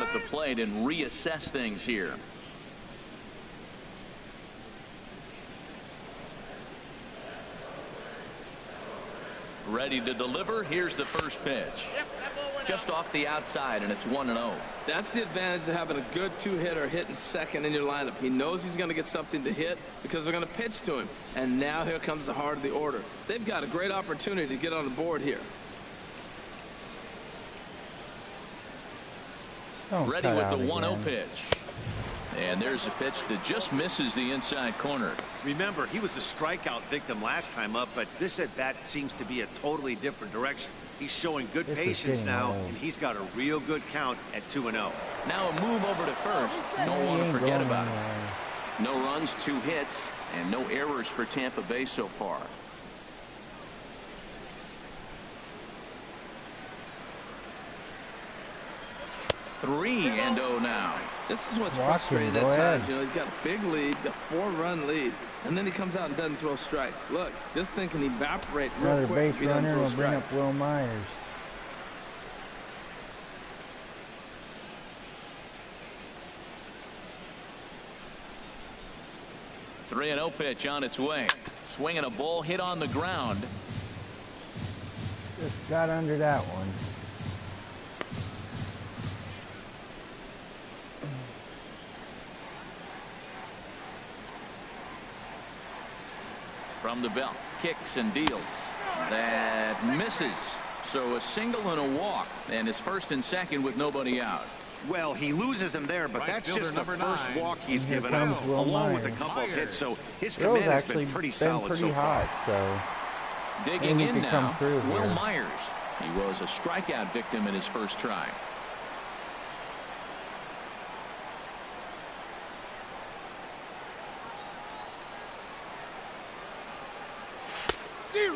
out at the plate and reassess things here. Ready to deliver. Here's the first pitch. Just off the outside, and it's 1-0. That's the advantage of having a good two-hitter hitting second in your lineup. He knows he's going to get something to hit because they're going to pitch to him. And now here comes the heart of the order. They've got a great opportunity to get on the board here. Ready with the 1-0 pitch. And there's a pitch that just misses the inside corner. Remember, he was a strikeout victim last time up, but this at-bat seems to be a totally different direction. He's showing good patience now, and he's got a real good count at 2-0. Now a move over to first. Don't want to forget about it. No runs, 2 hits, and no errors for Tampa Bay so far. Three and 0 now. This is what's frustrating at times. You know, he's got a big lead, got a 4-run lead, and then he comes out and doesn't throw strikes. Look, this thing can evaporate real quick. Another base runner will bring up Will Myers. Three and 0 pitch on its way. Swinging a ball hit on the ground. Just got under that one. From the belt, kicks and deals. That misses. So a single and a walk, and it's first and second with nobody out. Well, he loses them there, but that's just the first walk he's given up, along with a couple of hits. So his command has been pretty solid so far. Digging in now, Will Myers. He was a strikeout victim in his first try.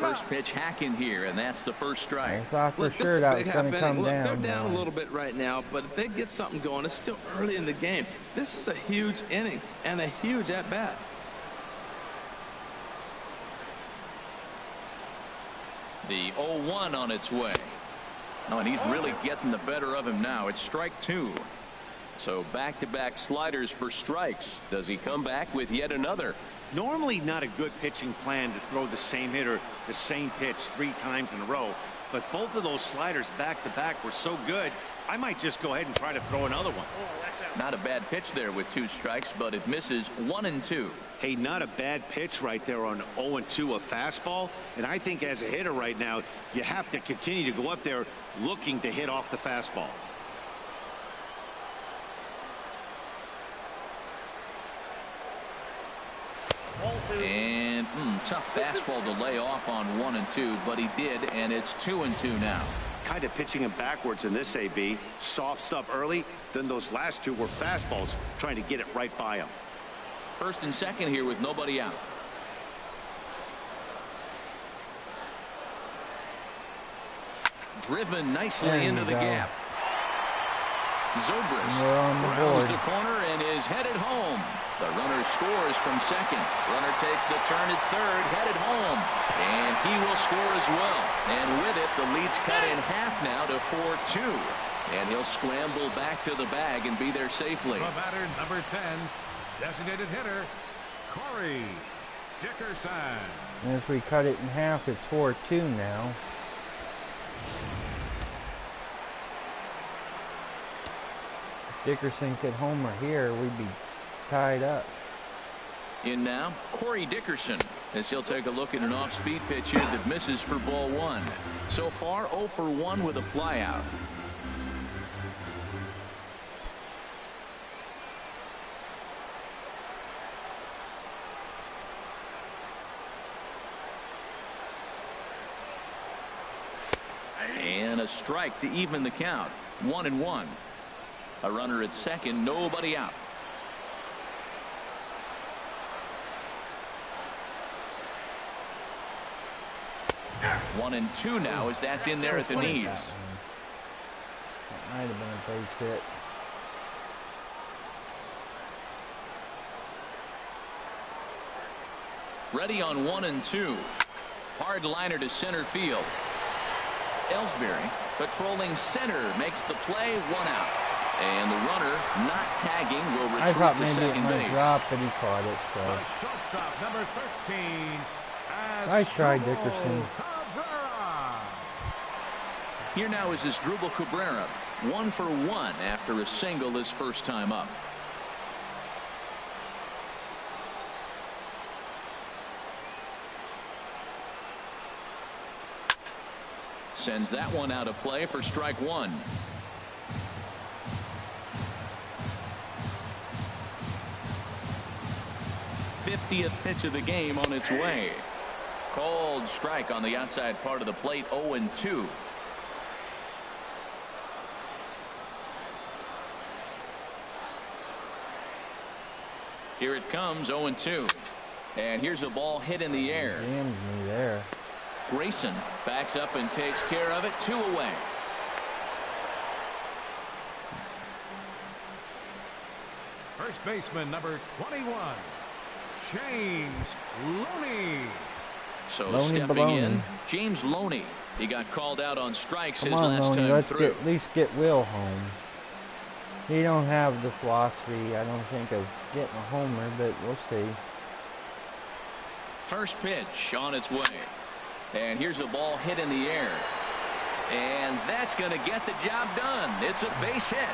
First pitch hack in here, and that's the first strike. I thought for sure that was going to come down. They're down a little bit right now, but if they get something going, it's still early in the game. This is a huge inning and a huge at-bat. The 0-1 on its way. Oh, and he's really getting the better of him now. It's strike 2. So back-to-back sliders for strikes. Does he come back with yet another? Normally not a good pitching plan to throw the same hitter the same pitch 3 times in a row, but both of those sliders back-to-back were so good, I might just go ahead and try to throw another one. Not a bad pitch there with 2 strikes, but it misses 1 and 2. Hey, not a bad pitch right there on 0 and 2, a fastball. And I think as a hitter right now, you have to continue to go up there looking to hit off the fastball. And tough fastball to lay off on 1 and 2, but he did, and it's 2 and 2 now. Kind of pitching him backwards in this AB. Soft stuff early, then those last 2 were fastballs, trying to get it right by him. First and second here with nobody out. Driven nicely into the gap. Zobrist rounds the corner and is headed home. The runner scores from second. Runner takes the turn at third, headed home. And he will score as well. And with it, the lead's cut in half now to 4-2. And he'll scramble back to the bag and be there safely. The batter, number 10, designated hitter, Corey Dickerson. And if we cut it in half, it's 4-2 now. If Dickerson could homer here, we'd be tied up. In now, Corey Dickerson, as he'll take a look at an off-speed pitch here that misses for ball 1. So far, 0 for 1 with a flyout. And a strike to even the count. 1 and 1. A runner at second, nobody out. One and 2 now as that's in there at the knees. That might have been a base hit. Ready on 1 and 2. Hard liner to center field. Ellsbury patrolling center makes the play, 1 out. And the runner not tagging will I retreat thought to maybe it second might base. drop, but he caught it, The so. shortstop, number 13. Nice try, Asdrubal Dickerson. Cabrera. Here now is Asdrubal Cabrera, 1 for 1 after a single his first time up. Sends that one out of play for strike 1. '50th pitch of the game on its way. Called strike on the outside part of the plate. 0-2. Here it comes. 0-2. And here's a ball hit in the air. Jammed me there. Grayson backs up and takes care of it. 2 away. First baseman, number 21. James Loney. So Loney stepping baloney. in, James Loney. He got called out on strikes Come his on, last Loney, time let's through. at least get Will home. He don't have the philosophy, I don't think, of getting a homer, but we'll see. First pitch on its way. And here's a ball hit in the air. And that's going to get the job done. It's a base hit.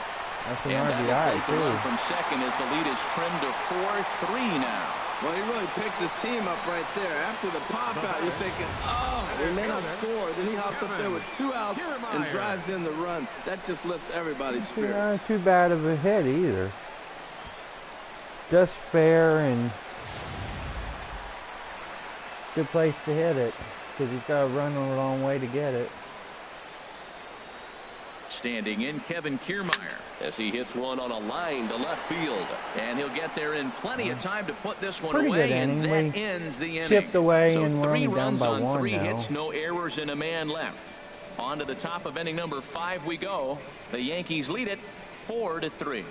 That's an And that will RBI, take the run too. from second as the lead is trimmed to 4-3 now. Well, he really picked his team up right there. After the pop out, you're thinking, oh, we may not score. Then he hops up there with 2 outs and drives in the run. That just lifts everybody's spirits. Not too bad of a hit either. Just fair and good place to hit it, because he's got to run a long way to get it. Standing in, Kevin Kiermaier as he hits one on a line to left field. And he'll get there in plenty of time to put this one Pretty away, good and inning. that ends the inning. Chipped away, so and we're 3 only down runs by on 1 3 now. hits, no errors, and a man left. On to the top of inning number 5 we go. The Yankees lead it 4-3.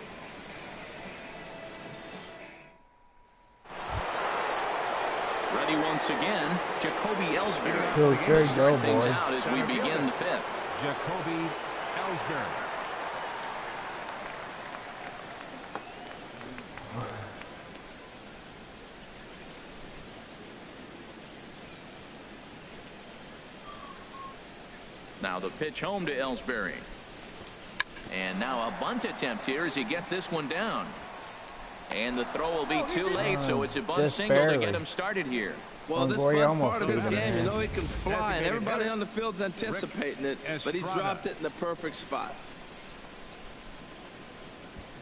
Ready once again, Jacoby Ellsbury. Feels very Start dull, things boy. out as we begin the 5th. Jacoby Ellsbury. Now the pitch home to Ellsbury. And now a bunt attempt here as he gets this one down. And the throw will be too late, so it's a bunt Just single to barely. get him started here. Well, this boy, bunt's almost part of his beat him, game. You man. know he can fly, and Designated everybody hitter, on the field's anticipating it, but he Estrada. dropped it in the perfect spot.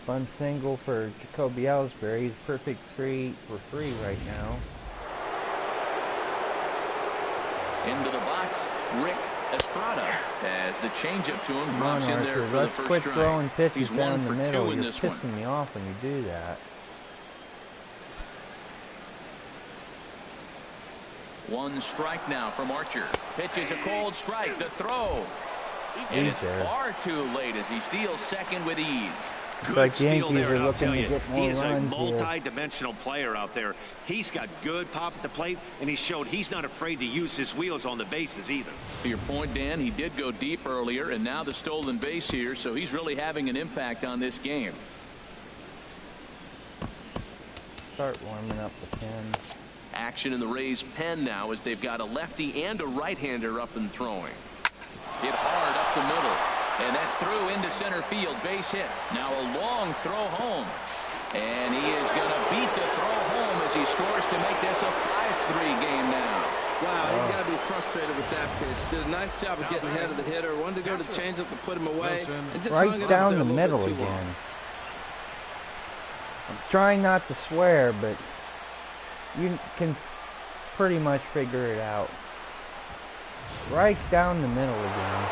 Fun single for Jacoby Ellsbury. He's perfect 3 for 3 right now. Into the box, Rick Estrada as the changeup to him Come on, drops in there Archer. for the Let's first quit strike. throwing pitches He's 1 down for the 2 middle. in You're this one. pissing me off when you do that. One strike now from Archer. Pitch is a cold strike. The throw. And He's it's there. far too late as he steals second with ease. It's Good like the steal Yankees there, are I'll looking tell to you. get He more is a runs here. multi-dimensional player out there. He's got good pop at the plate, and he showed he's not afraid to use his wheels on the bases either. To your point, Dan, he did go deep earlier, and now the stolen base here, so he's really having an impact on this game. Start warming up the pen. Action in the Rays' pen now as they've got a lefty and a right-hander up and throwing. Hit hard up the middle, and that's through into center field. Base hit. Now a long throw home, and he is going to beat the throw home as he scores to make this a 5-3 game now. Wow, he's got to be frustrated with that pitch. Did a nice job of getting ahead of the hitter. Wanted to go to changeup to put him away, and just hung Right it up down there the a middle little bit too long. again. I'm trying not to swear, but you can pretty much figure it out. Right down the middle again.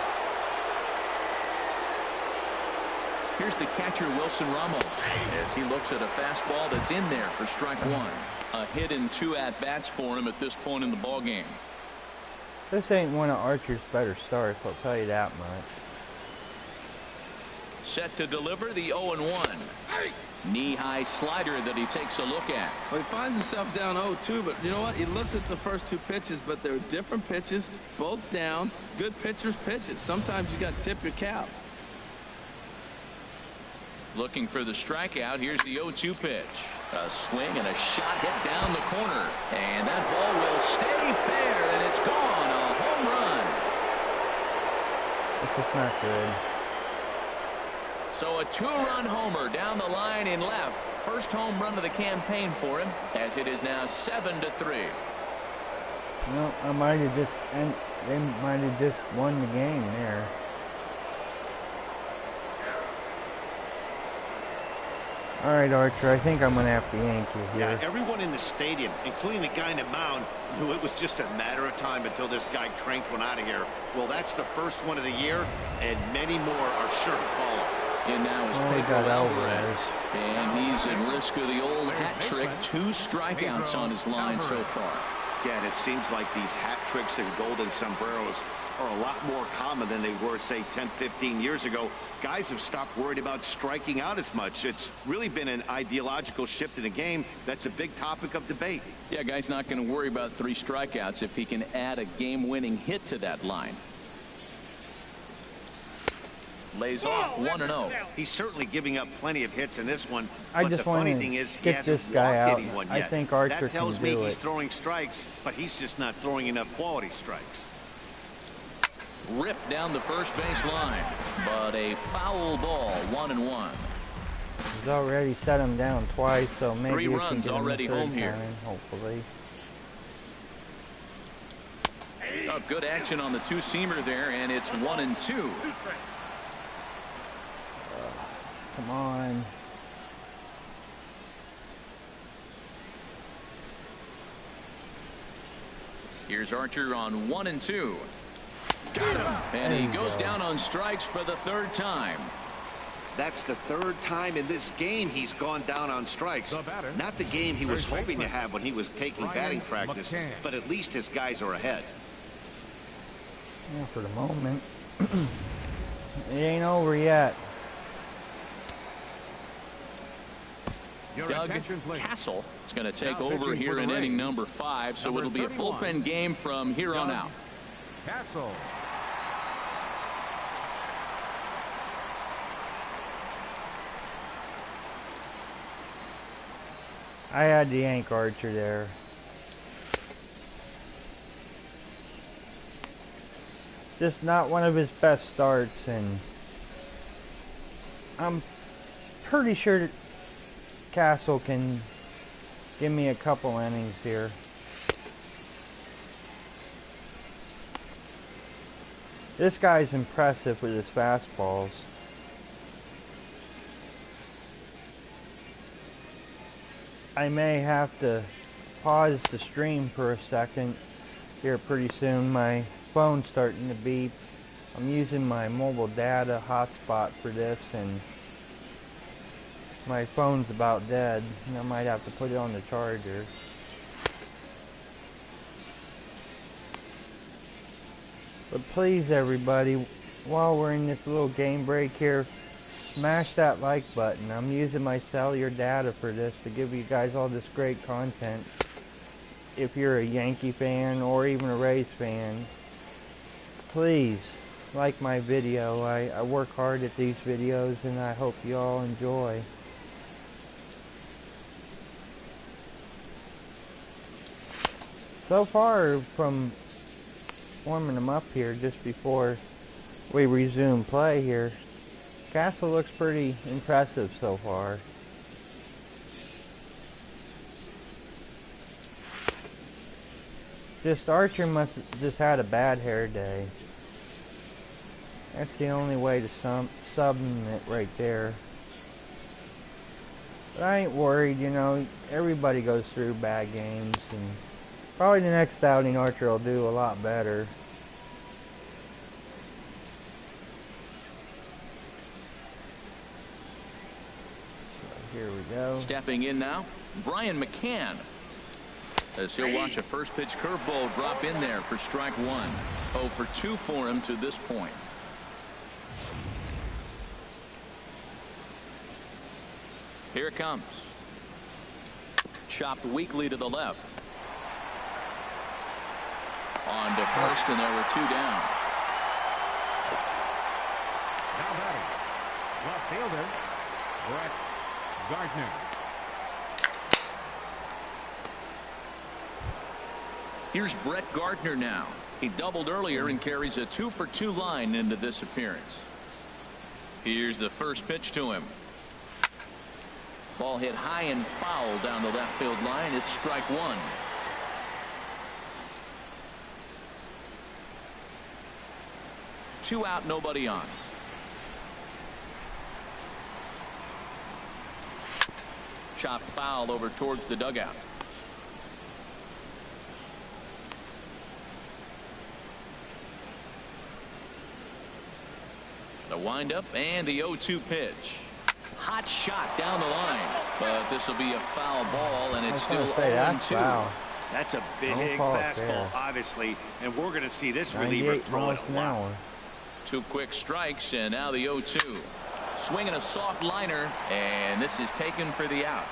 Here's the catcher, Wilson Ramos, as he looks at a fastball that's in there for strike 1. A hit and 2 at-bats for him at this point in the ballgame. This ain't one of Archer's better starts, I'll tell you that much. Set to deliver the 0-1. Knee-high slider that he takes a look at. Well, he finds himself down 0-2, but you know what? He looked at the first 2 pitches, but they're different pitches, both down. Good pitchers' pitches. Sometimes you got to tip your cap. Looking for the strikeout. Here's the 0-2 pitch. A swing and a shot hit down the corner. And that ball will stay fair, and it's gone. A home run. This is not good. So a 2-run homer down the line in left. First home run of the campaign for him, as it is now 7-3. Well, they might have just won the game there. All right, Archer, I think I'm going to have to yank you here. Yeah, everyone in the stadium, including the guy in the mound, knew it was just a matter of time until this guy cranked one out of here. Well, that's the first one of the year, and many more are sure to follow. And now is Pedro Alvarez, and he's at risk of the old hat trick. 2 strikeouts on his line so far. Again, it seems like these hat tricks and golden sombreros are a lot more common than they were, say, 10, 15 years ago. Guys have stopped worried about striking out as much. It's really been an ideological shift in the game. That's a big topic of debate. Yeah, guy's not going to worry about 3 strikeouts if he can add a game-winning hit to that line. Lays off 1-0. He's certainly giving up plenty of hits in this one. I just want to get this guy out. I think Archer can do it. That tells me he's throwing strikes, but he's just not throwing enough quality strikes. Ripped down the first base line, but a foul ball. 1-1. He's already set him down twice, so maybe 3 we runs can get already him the third home here. time, hopefully. Oh, good action on the 2-seamer there, and it's 1-2. Come on. Here's Archer on 1-2. Got him. And he goes down on strikes for the 3rd time. That's the 3rd time in this game he's gone down on strikes. Not the game he was hoping to have when he was taking batting practice, but at least his guys are ahead. Yeah, for the moment. It ain't over yet. Doug Castle is going to take over here in inning number 5, so it'll be a bullpen game from here on out. Castle. I had to yank Archer there. Just not one of his best starts, and I'm pretty sure that Castle can give me a couple innings here. This guy's impressive with his fastballs. I may have to pause the stream for a second here pretty soon. My phone's starting to beep. I'm using my mobile data hotspot for this, and my phone's about dead, and I might have to put it on the charger. But please, everybody, while we're in this little game break here, smash that like button. I'm using my cellular data for this to give you guys all this great content. If you're a Yankee fan or even a Rays fan, please like my video. I work hard at these videos, and I hope you all enjoy. So far, from warming them up here just before we resume play here, Castle looks pretty impressive so far. Just Archer must have just had a bad hair day. That's the only way to sub it right there. But I ain't worried, you know, everybody goes through bad games, and probably the next outing Archer will do a lot better. So here we go. Stepping in now, Brian McCann, as he'll watch a first pitch curveball drop in there for strike 1. 0 for 2 for him to this point. Here it comes. Chopped weakly to the left. On to first, and there were 2 down. Now batting, left fielder, Brett Gardner. Here's Brett Gardner now. He doubled earlier and carries a 2-for-2 line into this appearance. Here's the first pitch to him. Ball hit high and foul down the left field line. It's strike one. Two out, nobody on. Chopped foul over towards the dugout. The windup and the 0-2 pitch. Hot shot down the line, but this will be a foul ball, and it's still 0-2. That's a big fastball, obviously, and we're going to see this reliever throw it a lot. 2 quick strikes, and now the 0-2. Swinging a soft liner, and this is taken for the out.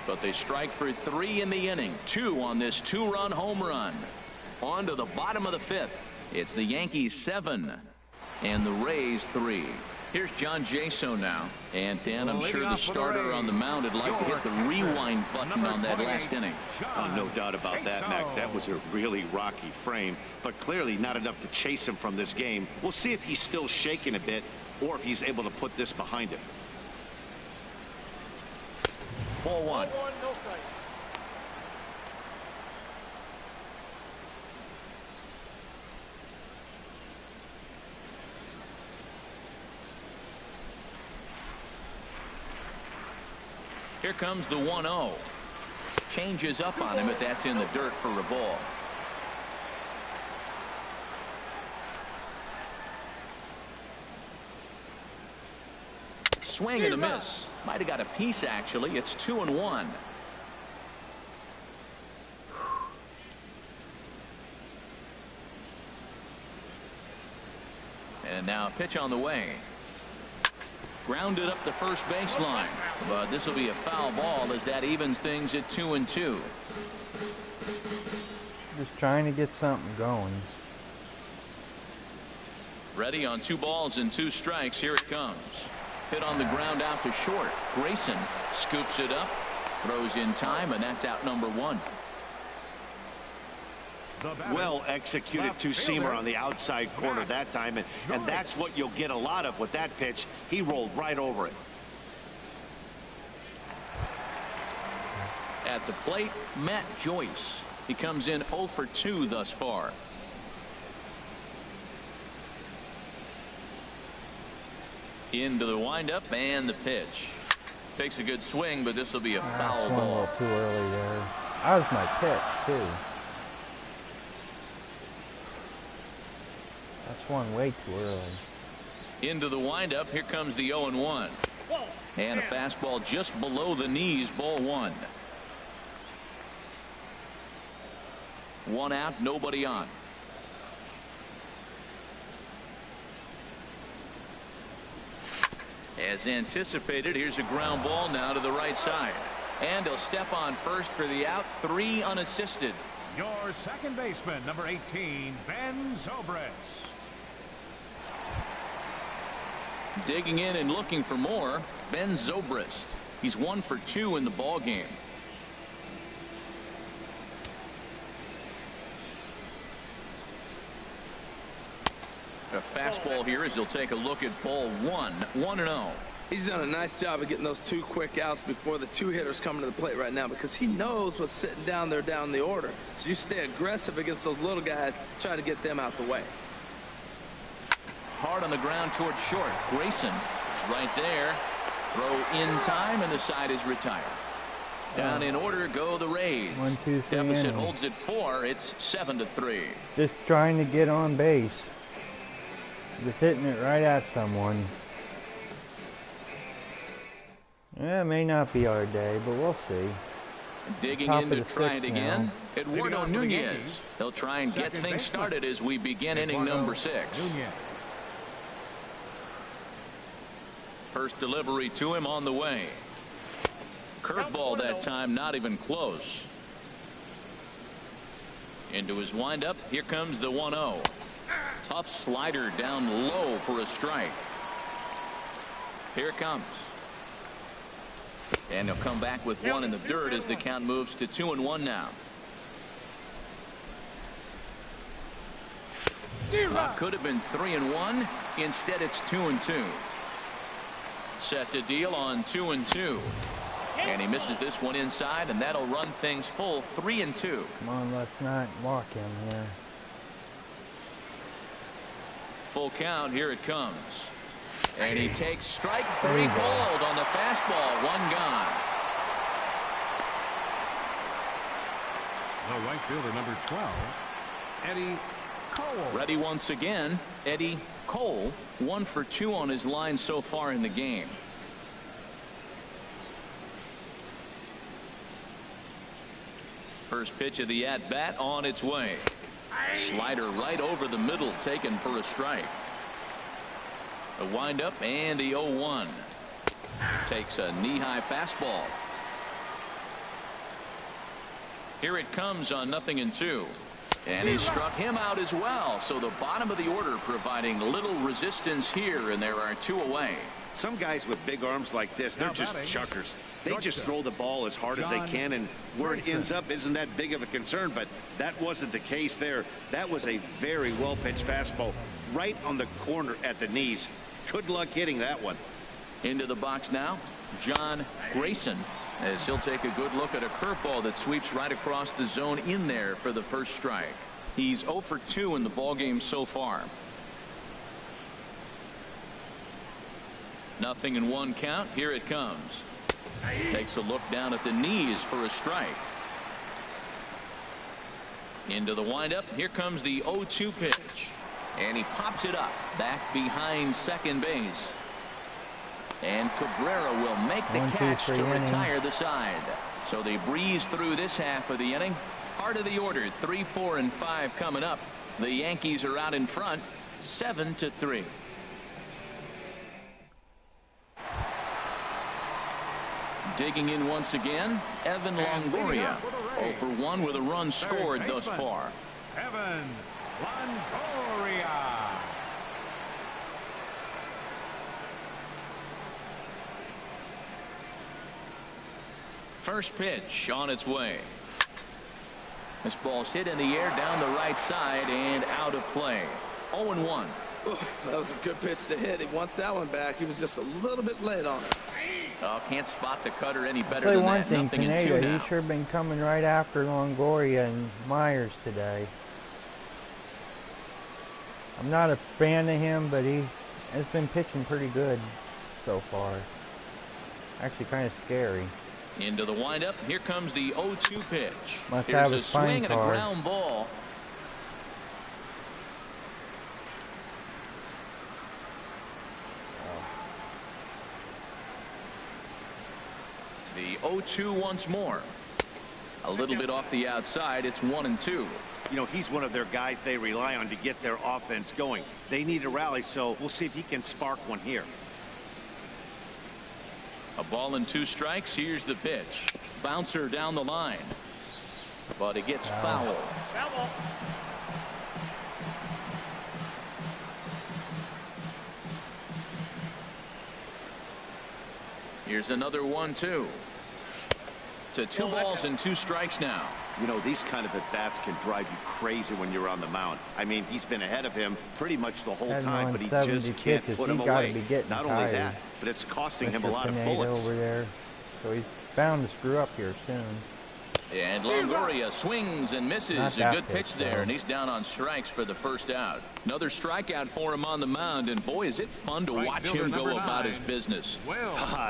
But they strike for 3 in the inning. 2 on this 2-run home run. On to the bottom of the 5th. It's the Yankees 7 and the Rays 3. Here's John Jaso now. And Dan, I'm sure the starter on the mound would like to hit the rewind button on that last inning. Oh, no doubt about that, Mac. That was a really rocky frame, but clearly not enough to chase him from this game. We'll see if he's still shaking a bit or if he's able to put this behind him. Ball 1. Here comes the 1-0. Changes up on him, but that's in the dirt for a ball. Swing and a miss. Might have got a piece, actually. It's 2-1. And now a pitch on the way. Grounded up the first baseline, but this will be a foul ball as that evens things at 2-2. Just trying to get something going. Ready on 2 balls and 2 strikes. Here it comes. Hit on the ground out to short. Grayson scoops it up, throws in time, and that's out number 1. Well executed two-seamer on the outside corner that time, and that's what you'll get a lot of with that pitch. He rolled right over it. At the plate, Matt Joyce. He comes in 0 for 2 thus far. Into the windup and the pitch. Takes a good swing, but this will be a foul ball. A little too early there. That was my pitch too. That's one way too early. Into the windup. Here comes the 0-1. And a fastball just below the knees. Ball 1. 1 out, nobody on. As anticipated, here's a ground ball now to the right side. And he'll step on first for the out. 3 unassisted. Your second baseman, number 18, Ben Zobrist. Digging in and looking for more, Ben Zobrist. He's 1 for 2 in the ball game. A fastball here as he'll take a look at ball 1. 1-0. He's done a nice job of getting those 2 quick outs before the 2 hitters coming to the plate right now, because he knows what's sitting down there down the order. So you stay aggressive against those little guys, try to get them out the way. Hard on the ground towards short. Grayson is right there. Throw in time, and the side is retired. Down in order go the Rays. 1, 2, 3 Deficit innings. holds at 4. It's 7-3. Just trying to get on base. Just hitting it right at someone. Yeah, it may not be our day, but we'll see. Digging Top in of to the try it 6th again. now. Eduardo Nunez. They'll try and get things started as we begin inning number 6. First delivery to him on the way. Curveball that time, not even close. Into his windup. Here comes the 1-0. Tough slider down low for a strike. Here it comes. And he'll come back with one in the dirt as the count moves to 2-1 now. Could have been 3-1. Instead, it's 2-2. Set to deal on 2-2. And he misses this one inside, and that'll run things full 3-2. Come on, let's not walk him here. Full count. Here it comes. And he takes strike three called on the fastball. One gone. The right fielder, number 12, Eddie Cole. Ready once again. Eddie Cole, 1 for 2 on his line so far in the game. First pitch of the at-bat on its way. Slider right over the middle, taken for a strike. A windup and the 0-1. Takes a knee-high fastball. Here it comes on 0-2. And he struck him out as well. So the bottom of the order providing little resistance here, and there are 2 away. Some guys with big arms like this, they're just chuckers. They just throw the ball as hard as they can, and where it ends up isn't that big of a concern, but that wasn't the case there. That was a very well-pitched fastball right on the corner at the knees. Good luck hitting that one. Into the box now, John Grayson, as he'll take a good look at a curveball that sweeps right across the zone in there for the first strike. He's 0 for 2 in the ballgame so far. 0-1 count. Here it comes. Takes a look down at the knees for a strike. Into the windup. Here comes the 0-2 pitch. And he pops it up back behind second base. And Cabrera will make the catch to retire the side. So they breeze through this half of the inning. Heart of the order, 3, 4, and 5 coming up. The Yankees are out in front, 7-3. Digging in once again, Evan Longoria. 0 for 1 with a run scored thus far. Evan Longoria. First pitch on its way. This ball's hit in the air down the right side and out of play. 0-1. That was a good pitch to hit. He wants that one back. He was just a little bit late on it. Oh, can't spot the cutter any better I'll than one that. thing, 0-2 Pineda, now. he's sure been coming right after Longoria and Myers today. I'm not a fan of him, but he has been pitching pretty good so far. Actually kind of scary. Into the windup. Here comes the 0-2 pitch. Must Here's have a his spine swing and a card. ground ball. The 0-2 once more. A little bit off the outside. It's 1-2. You know, he's one of their guys they rely on to get their offense going. They need a rally, so we'll see if he can spark one here. A ball and 2 strikes. Here's the pitch. Bouncer down the line. But it gets fouled. Here's another 1-2. To 2 balls and 2 strikes now. You know, these kind of at-bats can drive you crazy when you're on the mound. I mean, he's been ahead of him pretty much the whole time, but he just can't put him away. Not only that, but it's costing him a lot of bullets. Over there. So he's bound to screw up here soon. And Longoria swings and misses. A good pitch there, and he's down on strikes for the first out. Another strikeout for him on the mound, and boy, is it fun to watch him go about his business.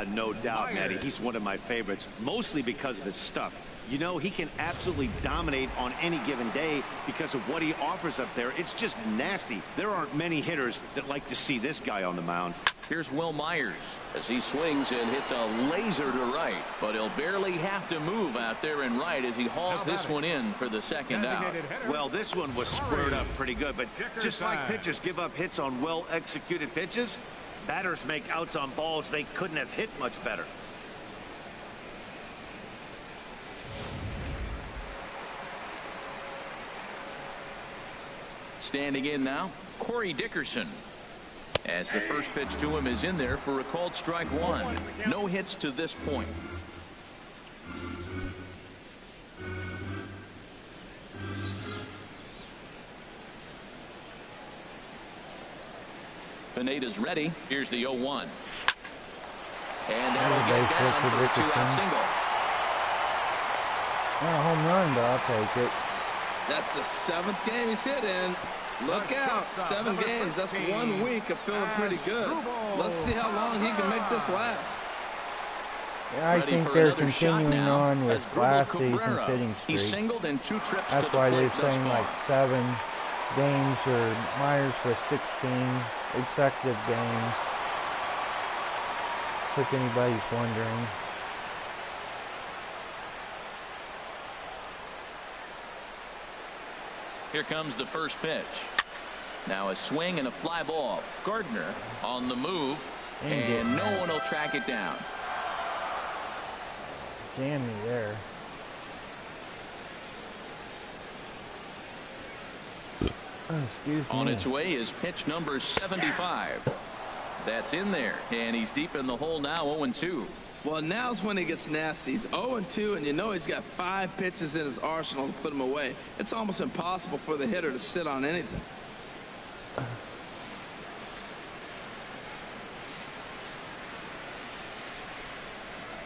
No doubt, Matty. He's one of my favorites, mostly because of his stuff. You know, he can absolutely dominate on any given day because of what he offers up there. It's just nasty. There aren't many hitters that like to see this guy on the mound. Here's Will Myers as he swings and hits a laser to right, but he'll barely have to move out there and right as he hauls this one in for the second out. Well, this one was squared up pretty good, but just like pitchers give up hits on well-executed pitches, batters make outs on balls they couldn't have hit much better. Standing in now, Corey Dickerson. As the first pitch to him is in there for a called strike one. No hits to this point. Pineda's ready. Here's the 0-1. And that'll get down for a two-out single. Not a home run, but I'll take it. That's the 7th game he's hit in. Look out, 7 games. That's 1 week of feeling pretty good. Let's see how long he can make this last. Yeah, I think they're continuing on with last season's hitting streak. He singled in 2 trips That's to the why plate they're saying like 7 games, or Myers with 16 consecutive games. If anybody's wondering. Here comes the first pitch. Now a swing and a fly ball. Gardner on the move, and no one will track it down. Jammy there. Oh, excuse me. On its way is pitch number 75. That's in there, and he's deep in the hole now, 0-2. Well, now's when he gets nasty. He's 0-2, and you know he's got 5 pitches in his arsenal to put him away. It's almost impossible for the hitter to sit on anything.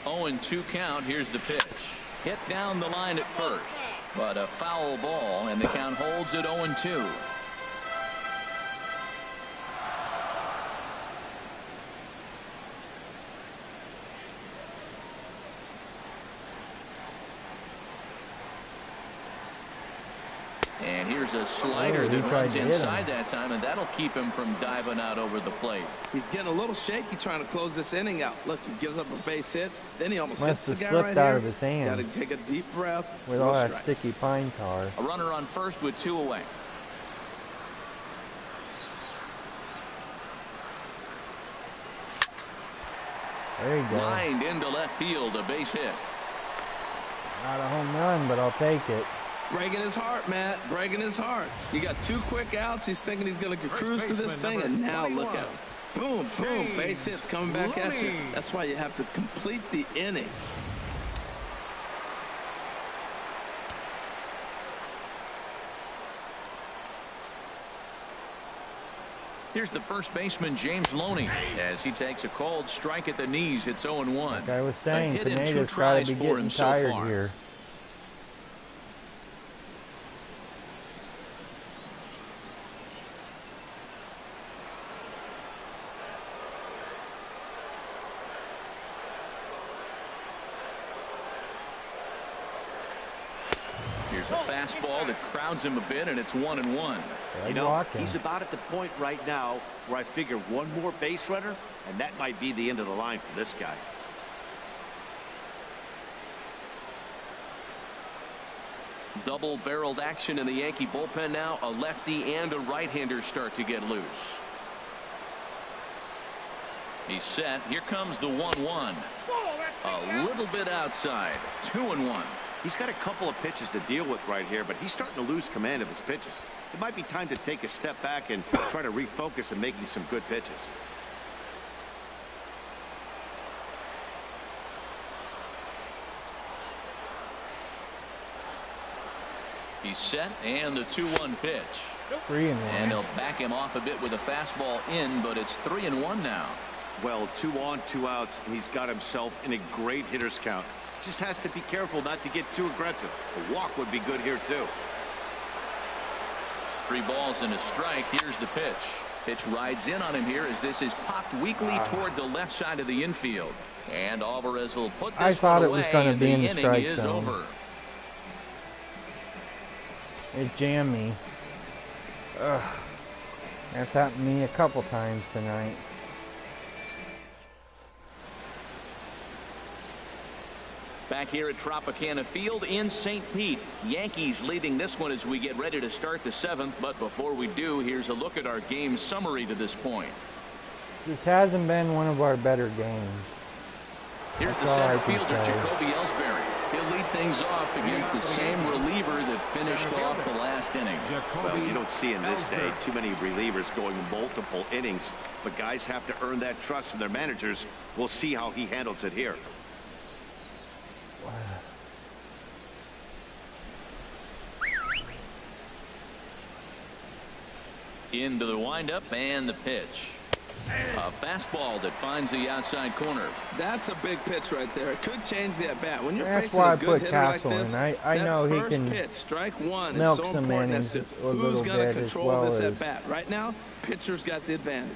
And 2 count. Here's the pitch. Hit down the line at first, but a foul ball, and the count holds at 0-2. And here's a slider that runs inside that time, and that'll keep him from diving out over the plate. He's getting a little shaky trying to close this inning out. Look, he gives up a base hit, then he almost hits the guy right out here. Of his hand. Got to take a deep breath. With all that sticky pine tar. A runner on first with 2 away. There you go. Lined into left field, a base hit. Not a home run, but I'll take it. Breaking his heart, Matt. Breaking his heart. You got 2 quick outs. He's thinking he's going to cruise to this thing, and now look at him. Boom, boom. Base hits coming back at you. That's why you have to complete the inning. Here's the first baseman, James Loney, as he takes a called strike at the knees. It's 0-1. Like I was saying, Pineda's got to be getting tired here. Here's a fastball that crowds him a bit, and it's 1-1. You know, he's about at the point right now where I figure one more base runner, and that might be the end of the line for this guy. Double-barreled action in the Yankee bullpen now. A lefty and a right-hander start to get loose. He's set. Here comes the 1-1. A little bit outside. 2-1. He's got a couple of pitches to deal with right here, but he's starting to lose command of his pitches. It might be time to take a step back and try to refocus on making some good pitches. He's set, and the 2-1 pitch. 3-1. And they'll back him off a bit with a fastball in, but it's 3-1 now. Well, 2 on, 2 outs, and he's got himself in a great hitter's count. Just has to be careful not to get too aggressive. A walk would be good here, too. 3 balls and a strike. Here's the pitch. Pitch rides in on him here as this is popped weakly toward the left side of the infield. And Alvarez will put this one away, and the inning is over. It jammed me. Ugh. That's happened to me a couple times tonight. Back here at Tropicana Field in St. Pete. Yankees leading this one as we get ready to start the 7th. But before we do, here's a look at our game summary to this point. This hasn't been one of our better games. Here's the center fielder, Jacoby Ellsbury. He'll lead things off against the same reliever that finished off the last inning. Well, you don't see in this day too many relievers going multiple innings, but guys have to earn that trust from their managers. We'll see how he handles it here. Into the windup and the pitch. A fastball that finds the outside corner. That's a big pitch right there. It could change the at-bat. When you're That's facing why a I good put hitter like Castle this, in. I know he first can pitch, strike one, is milk so some important as innings to a who's little going to bit as control well this as at-bat. Right now, pitcher's got the advantage.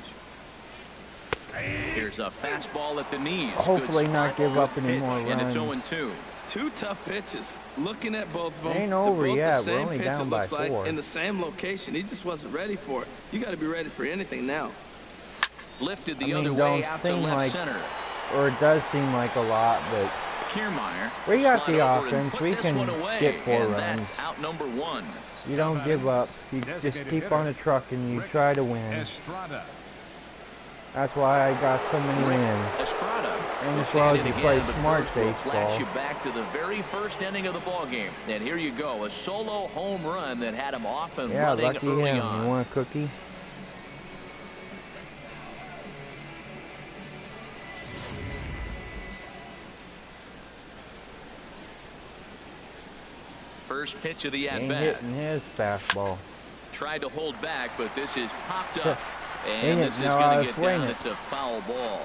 Here's a fastball at the knees. hopefully Good not start, give up good any pitch, more and it's runs. 0-2. Two tough pitches. Looking at both of them, Ain't they're over both yet. the We're same only pitch, down it by looks like, 4. in the same location. He just wasn't ready for it. You got to be ready for anything now. Lifted the I mean, other don't way out to seem left like- center. Or it does seem like a lot, but Kiermaier. we got slide the over and offense. put We this can one away, get 4 and runs. that's out number 1. You don't give up. You just keep on the truck and you try to win. Estrada. That's why I got so many wins. Estrada. And will as well stand as in you again, play but smart first we'll flash baseball. you back to the very first inning of the ball game. And here you go, a solo home run that had him off and Yeah, running lucky early him. on. You want a cookie? First pitch of the Ain't at-bat. hitting his fastball. Tried to hold back, but this is popped up. Dang And it, this is no, I going was to get down. swinging. It's a foul ball.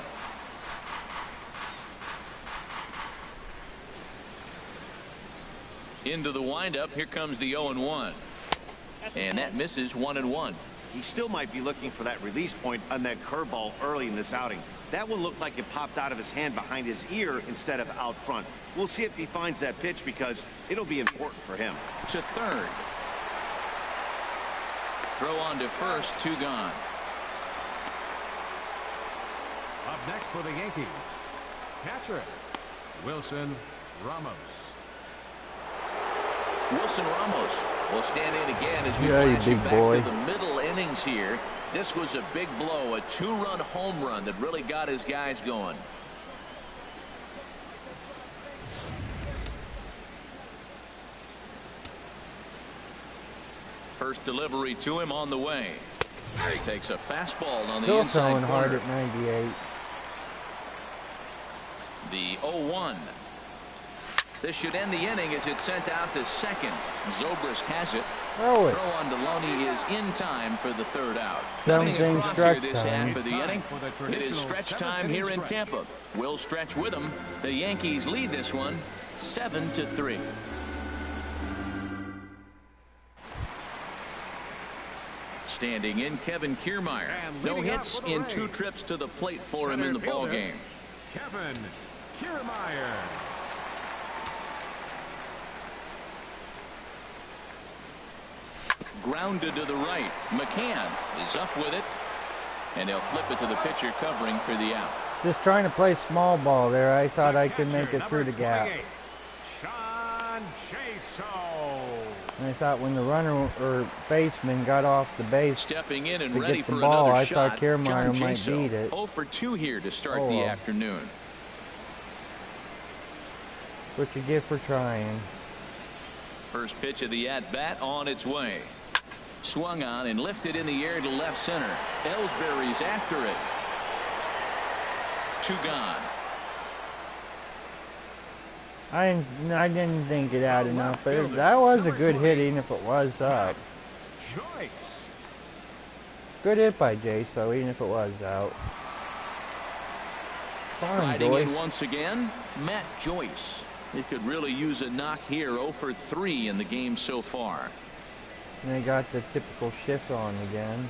Into the windup. Here comes the 0-1. And that misses 1-1. He still might be looking for that release point on that curveball early in this outing. That one looked like it popped out of his hand behind his ear instead of out front. We'll see if he finds that pitch because it'll be important for him. To third. Throw on to first. 2 gone. Up next for the Yankees, catcher Wilson Ramos. Wilson Ramos will stand in again as we Yeah, you flash you big back boy. to the middle innings here. This was a big blow, a 2-run home run that really got his guys going. First delivery to him on the way. He takes a fastball on the Still inside throwing hard corner. at 98. The 0-1. This should end the inning as it's sent out to second. Zobrist has it. Throw it. Throw on Deloney is in time for the 3rd out. Something Nothing across stretch here this time. half of the It's time inning. for the It is traditional stretch time seventh-inning here in stretch. Tampa. We'll stretch with them. The Yankees lead this one 7-3. Standing in, Kevin Kiermaier. And No leading hits off for the in Rays, 2 trips to the plate for him center in the ball fielder, game. Kevin Kiermaier. Grounded to the right. McCann is up with it. And they'll flip it to the pitcher covering for the out. Just trying to play small ball there. I thought I could make it through the gap. Sean Chaso. And I thought when the runner or baseman got off the base Stepping in and to ready get for the ball, another I shot. thought Kiermaier John might Jaso, beat it. 0 for 2 here to start Oh, the well. afternoon. What you get for trying. First pitch of the at-bat on its way. Swung on and lifted in the air to left center. Ellsbury's after it. 2 gone. I didn't think it out enough, but that was a good hit, even if it was up. Joyce. Good hit by Jace, though, even if it was out. Fine, Riding in Joyce. once again, Matt Joyce. He could really use a knock here. 0 for 3 in the game so far. And they got the typical shift on again.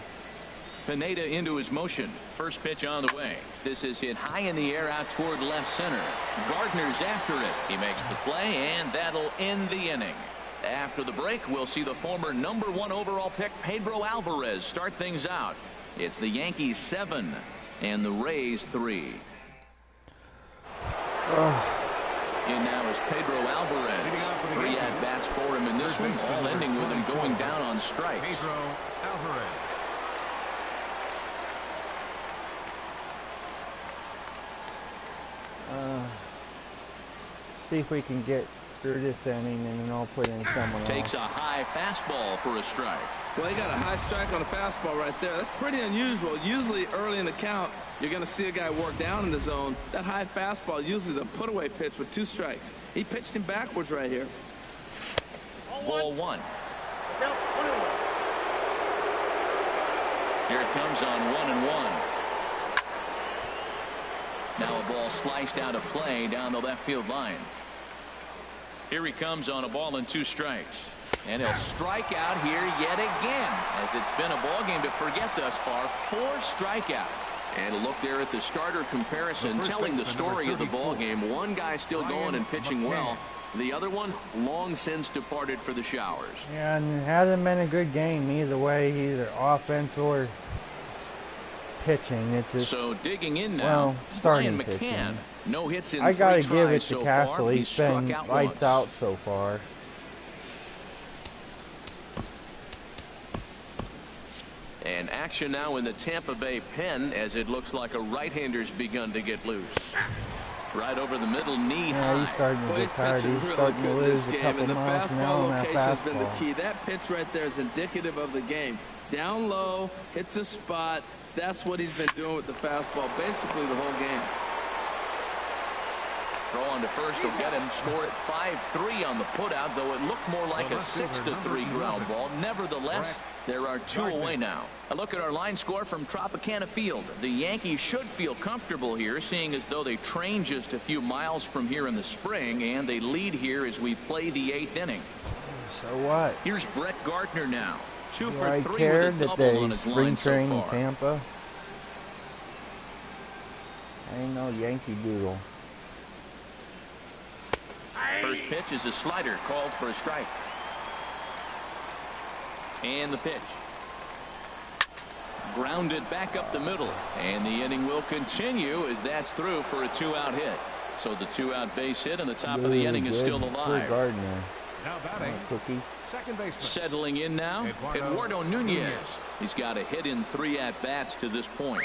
Pineda into his motion. First pitch on the way. This is hit high in the air out toward left center. Gardner's after it. He makes the play, and that'll end the inning. After the break, we'll see the former #1 overall pick Pedro Alvarez start things out. It's the Yankees 7 and the Rays 3. In now is Pedro Alvarez. 3 at-bats for him in this one, all ending with him going down on strikes. Pedro Alvarez. See if we can get through this inning, and then I'll put in someone Takes else. a high fastball for a strike. Well, he got a high strike on a fastball right there. That's pretty unusual. Usually early in the count, you're going to see a guy work down in the zone. That high fastball, usually the put-away pitch with 2 strikes. He pitched him backwards right here. Ball 1. Here it comes on 1-1. Now a ball sliced out of play down the left field line. Here he comes on a ball and 2 strikes. And he'll strike out here yet again, as it's been a ball game to forget thus far. 4 strikeouts. And a look there at the starter comparison, telling the story of the ball game. One guy still going and pitching well. The other one long since departed for the showers. Yeah, and it hasn't been a good game either way, either offense or pitching. It's just, so digging in now, well, starting Brian McCann. pitching. No hits in I 3 gotta tries give it to so Castle. far. He's been out lights once. out so far. And action now in the Tampa Bay pen, as it looks like a right-hander's begun to get loose. Right over the middle, knee Yeah, high. he's starting to Well, get he's tired. pitching He's really starting to good in lose this a game, couple and the miles an hour fastball on that location has been the fastball. key. That pitch right there is indicative of the game. Down low, hits a spot. That's what he's been doing with the fastball basically the whole game. Throw on to first will get him. Score at 5-3 on the putout, though it looked more like a 6-3 ground ball. Nevertheless, there are 2 away now. A look at our line score from Tropicana Field. The Yankees should feel comfortable here, seeing as though they trained just a few miles from here in the spring, and they lead here as we play the 8th inning. So what? Here's Brett Gardner now. 2 Do for I 3 care with a that double they on his spring line so train in far. Tampa? I ain't no Yankee Doodle. First pitch is a slider, called for a strike. And the pitch. Grounded back up the middle, and the inning will continue as that's through for a 2-out hit. So the 2-out base hit and the top of the inning is still alive. Gardner. Now batting, Cookie. second baseman. Settling in now, Eduardo Nunez. He's got a hit in 3 at-bats to this point.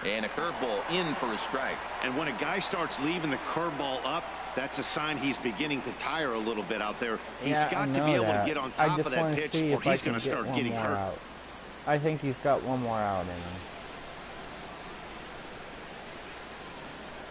And a curveball in for a strike. And when a guy starts leaving the curveball up, that's a sign he's beginning to tire a little bit out there. He's Yeah, got I to know be able that. to get on I top just of that wanna pitch, see or if I he's can going to get start one getting more hurt. out. I think he's got one more out in him.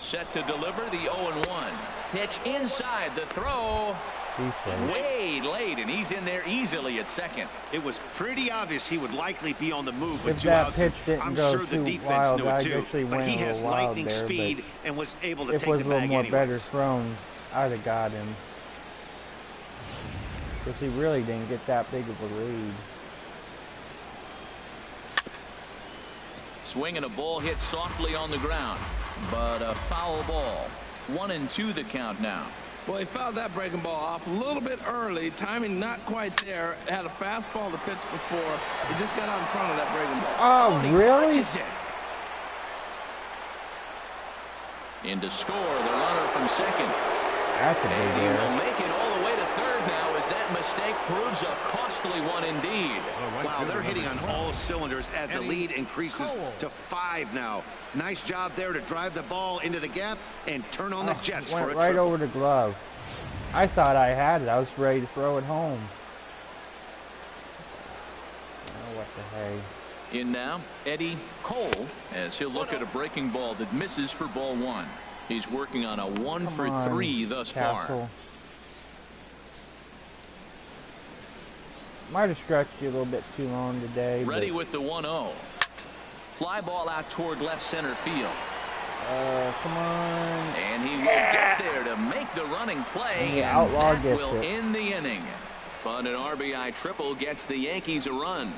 Set to deliver the 0-1. Pitch inside, the throw. He's safe. Way late, and he's in there easily at second. It was pretty obvious he would likely be on the move with If 2 that outs. pitch didn't I'm go sure the too defense wild, knew it I'd too. actually But went he a has little wild lightning there, speed and was able to if it take was the a little bag more better anyways. thrown, I'd have got him. Because he really didn't get that big of a lead. Swinging a ball hit softly on the ground, but a foul ball. 1-2 the count now. Well, he fouled that breaking ball off a little bit early. Timing not quite there. Had a fastball to pitch before. He just got out in front of that breaking ball. Oh, He really? punches it. In to score, the runner from second. That's a big And he error. will make it all the way to third now, as that mistake proves a costly one indeed. Wow, they're hitting on all cylinders as the lead increases Cole. to 5 now. Nice job there to drive the ball into the gap and turn on the Jets for Went a right triple. over the glove. I thought I had it. I was ready to throw it home. Oh, what the hey. In now, Eddie Cole, as he'll look at a breaking ball that misses for ball 1. He's working on a 1 Come for on, 3 thus far. Castle. Might have stretched you a little bit too long today. Ready but, with the 1-0. Fly ball out toward left center field. come on. And he will get there to make the running play. And the And outlaw that gets will it. end the inning. But an RBI triple gets the Yankees a run.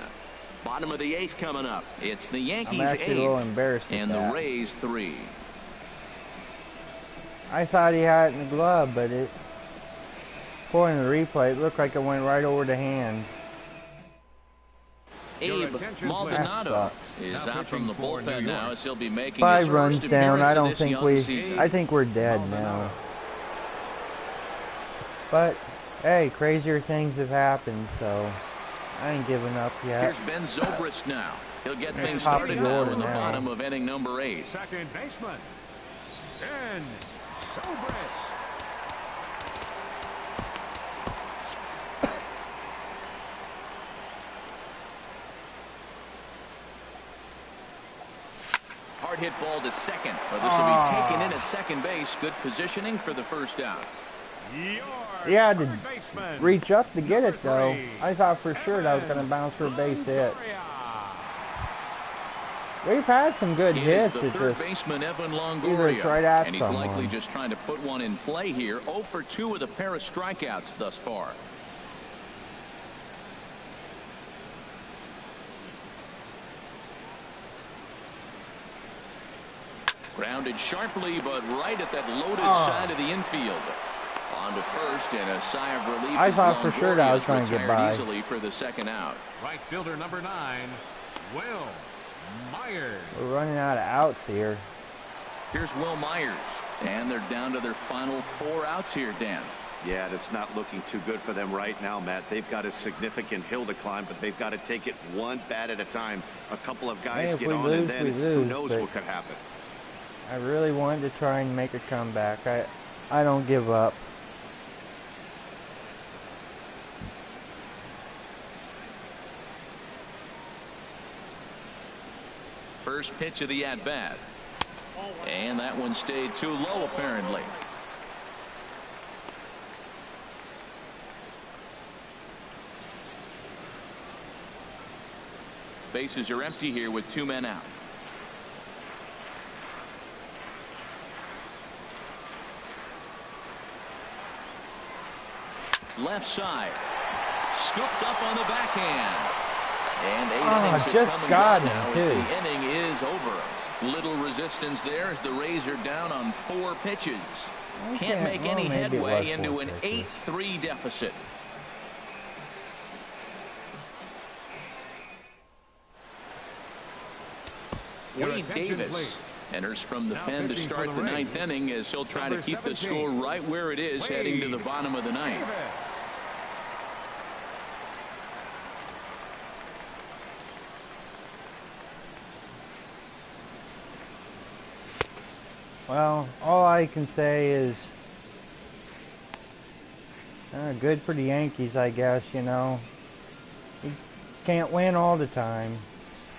Bottom of the 8th coming up. It's the Yankees actually a little 8 embarrassed with and the that. Rays 3. I thought he had it in the glove, but it, according to the replay, it looked like it went right over the hand. Abe attention, Maldonado please. is Now out from the pitching for New bullpen now, York. as he'll be making 5 his runs first down. appearance I of don't this think young we. season. I think we're dead now. But hey, crazier things have happened, so I ain't giving up yet. Here's Ben Zobrist now. He'll get things top started of the now order in the now. bottom of inning number 8. Second baseman. And Sobris. Hard hit ball to second. Well, this will be taken in at second base. Good positioning for the first out. He had to reach up to get it, though. I thought for sure that was going to bounce for a base hit. We've had some good hits. The third baseman, Evan Longoria, right at and he's likely just trying to put one in play here. 0 for 2 with a pair of strikeouts thus far. Grounded sharply, but right at that loaded side of the infield. On to first, and a sigh of relief. I thought for sure that I was going to get by. Easily for the second out. Right fielder number 9, Will Myers. We're running out of outs here. Here's Will Myers, and they're down to their final 4 outs here, Dan. Yeah, that's not looking too good for them right now, Matt. They've got a significant hill to climb, but they've got to take it one bat at a time. A couple of guys get on, and then who knows what could happen. I really wanted to try and make a comeback. I don't give up. First pitch of the at-bat. And that one stayed too low, apparently. Bases are empty here with 2 men out. Left side. Scooped up on the backhand. And 8 innings have just come and got gone him, now too. as the inning is over. Little resistance there as the Rays are down on 4 pitches. Can't make any headway into an 8-3 deficit. Wade Davis enters from the pen to start the 9th inning as he'll try to keep the score right where it is heading to the bottom of the 9th. Well, all I can say is good for the Yankees, I guess, you know. You can't win all the time.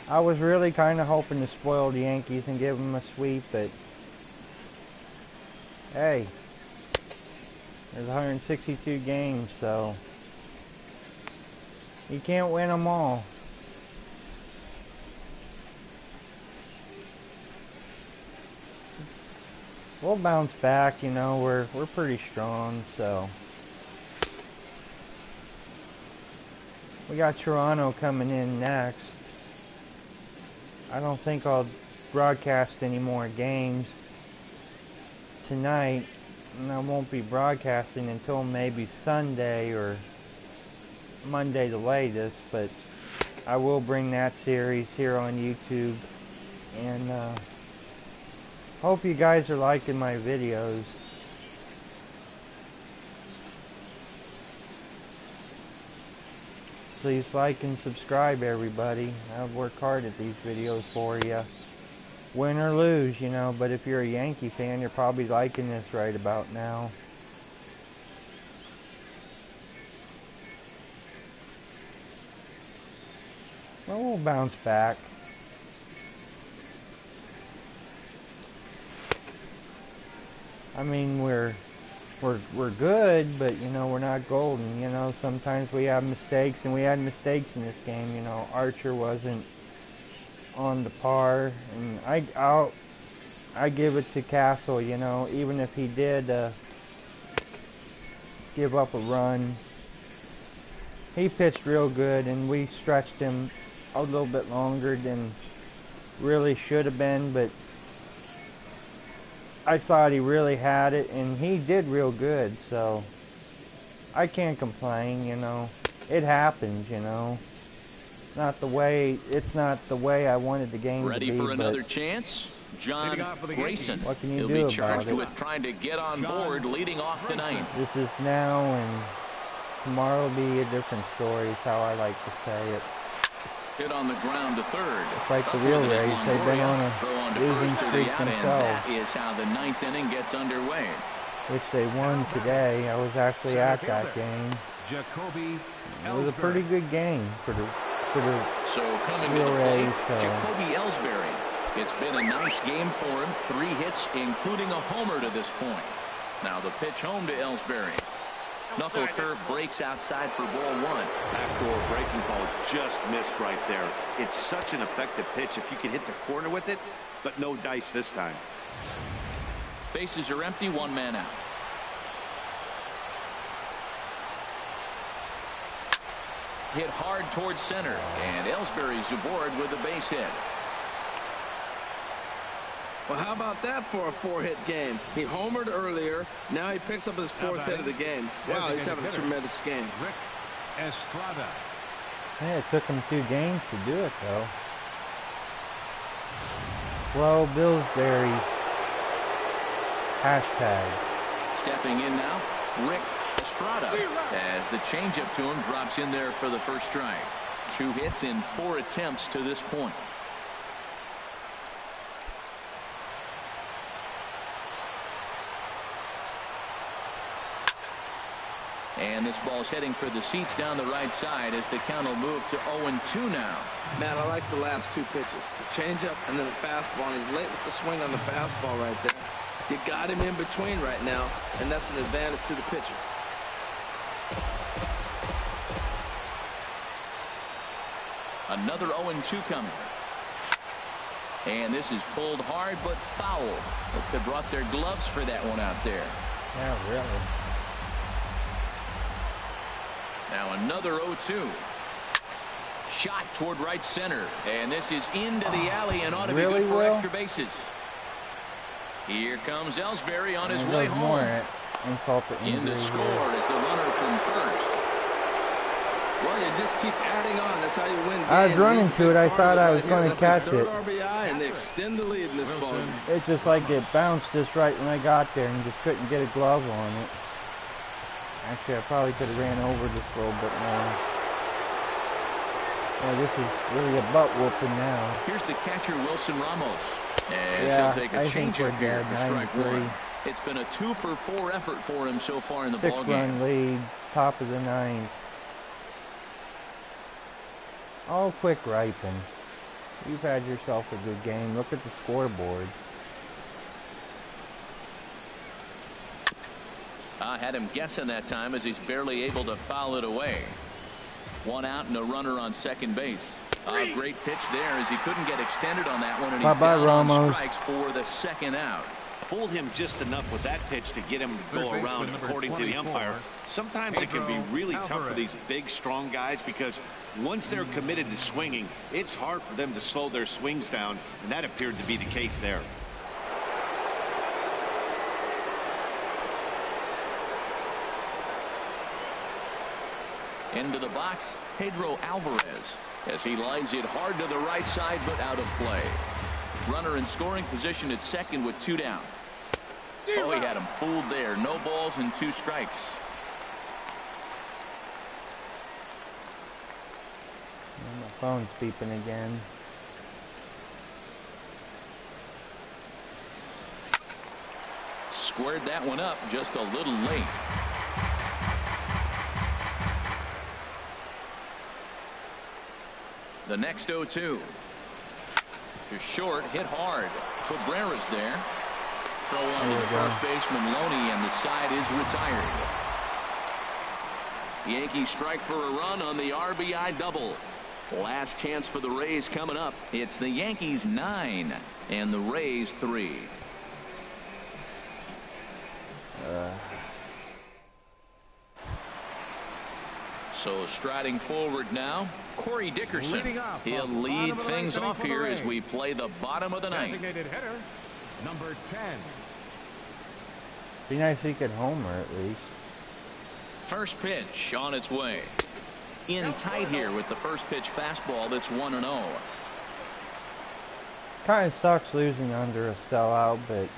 I was really kind of hoping to spoil the Yankees and give them a sweep, but hey, there's 162 games, so you can't win them all. We'll bounce back, you know, we're pretty strong, so. We got Toronto coming in next. I don't think I'll broadcast any more games tonight, and I won't be broadcasting until maybe Sunday or Monday the latest, but I will bring that series here on YouTube, and hope you guys are liking my videos. Please like and subscribe, everybody. I work hard at these videos for you. Win or lose, you know, but if you're a Yankee fan, you're probably liking this right about now. Well, we'll bounce back. I mean, we're good, but you know, we're not golden. You know, sometimes we have mistakes, and we had mistakes in this game. You know, Archer wasn't on the par, and I give it to Castle. You know, even if he did give up a run, he pitched real good, and we stretched him a little bit longer than really should have been, but I thought he really had it, and he did real good, so I can't complain, you know. It happens, you know. It's not the way I wanted the game to be. Ready for another chance? John Grayson. What can you He'll do be about charged it? with trying to get on board, leading off the 9th. This is now, and tomorrow will be a different story, is how I like to say it. Hit on the ground to third. It's like the real Rays. They've been on a losing streak themselves. That is how the 9th inning gets underway. Which they won today. I was actually at that game. It was a pretty good game for the So coming real to the Rays. plate, Jacoby Ellsbury. It's been a nice game for him. 3 hits, including a homer to this point. Now the pitch home to Ellsbury. Knuckle curve breaks outside for ball 1. Backdoor breaking ball just missed right there. It's such an effective pitch if you can hit the corner with it, but no dice this time. Bases are empty, 1 man out. Hit hard towards center, and Ellsbury's aboard with a base hit. Well, how about that for a 4-hit game? He homered earlier. Now he picks up his 4th hit of the game. Wow, he's having a tremendous game. Yeah, it took him 2 games to do it, though. Well, Billsbury. Hashtag. Stepping in now, Rick Estrada, as the changeup to him drops in there for the first strike. 2 hits in 4 attempts to this point. And this ball's heading for the seats down the right side as the count will move to 0-2 now. Man, I like the last 2 pitches. The changeup and then the fastball. And he's late with the swing on the fastball right there. You got him in between right now, and that's an advantage to the pitcher. Another 0-2 coming. And this is pulled hard but foul. Hope they brought their gloves for that one out there. Yeah, really. Now another 0-2. Shot toward right center. And this is into the alley and ought to be good for extra bases. Here comes Ellsbury on his way home. Insult to injury. In to score is the runner from first. Well, you just keep adding on. That's how you win games. I was running to it. I thought I was going to catch it. RBI, and they extend the lead in this ball. It's just like it bounced just right when I got there and just couldn't get a glove on it. Actually, I probably could have ran over just a little bit more. Yeah, this is really a butt whooping now. Here's the catcher, Wilson Ramos. And Yeah, he'll take a changeup here for strike 1. It's been a 2-for-4 effort for him so far in the ballgame. 6-run lead, top of the 9th. All quick ripen. You've had yourself a good game. Look at the scoreboard. I had him guessing that time as he's barely able to foul it away. 1 out and a runner on second base. A great pitch there as he couldn't get extended on that one, and he's down on strikes for the 2nd out. Fooled him just enough with that pitch to get him to go around, according to the umpire. Sometimes it can be really tough for these big, strong guys because once they're committed to swinging, it's hard for them to slow their swings down, and that appeared to be the case there. Into the box, Pedro Alvarez, as he lines it hard to the right side, but out of play. Runner in scoring position at second with 2 down. Oh, he had him fooled there. No balls and 2 strikes. And my phone's beeping again. Squared that one up just a little late. The next 0-2. To short, hit hard. Cabrera's there. Throw on to the first baseman, Loney, and the side is retired. Yankees strike for a run on the RBI double. Last chance for the Rays coming up. It's the Yankees 9 and the Rays 3. So striding forward now, Corey Dickerson. He'll lead things off here as we play the bottom of the 9th. Designated hitter, number 10. Be nice if he could homer at least. First pitch on its way. In tight here with the first pitch fastball that's 1-0. Kind of sucks losing under a sellout, but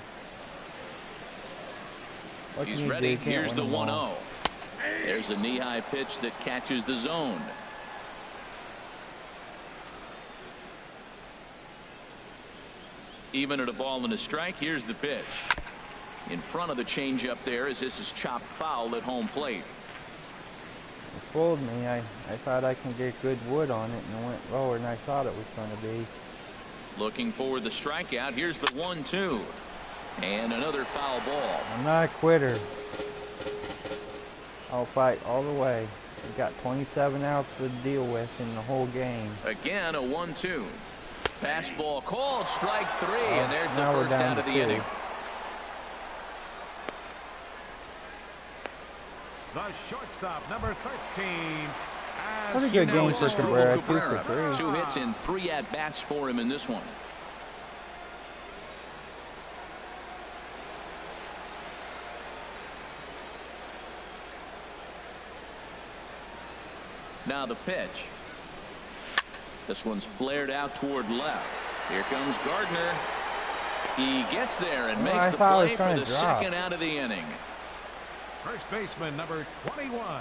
what He's can you ready. do? Here's the 1-0. There's a knee-high pitch that catches the zone. Even at a ball and a strike, here's the pitch. In front of the changeup there as this is chopped foul at home plate. It fooled me. I thought I can get good wood on it, and it went lower than I thought it was going to be. Looking for the strikeout. Here's the 1-2. And another foul ball. I'm not a quitter. I'll fight all the way. We've got 27 outs to deal with in the whole game. Again, a 1-2. Fastball called, strike 3, and there's the first out of the 2. inning. The shortstop, number 13. What a good game for Cabrera. 2 for 3. 2 hits and 3 at-bats for him in this one. Now the pitch. This one's flared out toward left. Here comes Gardner. He gets there and makes the play for the second out of the inning. First baseman, number 21,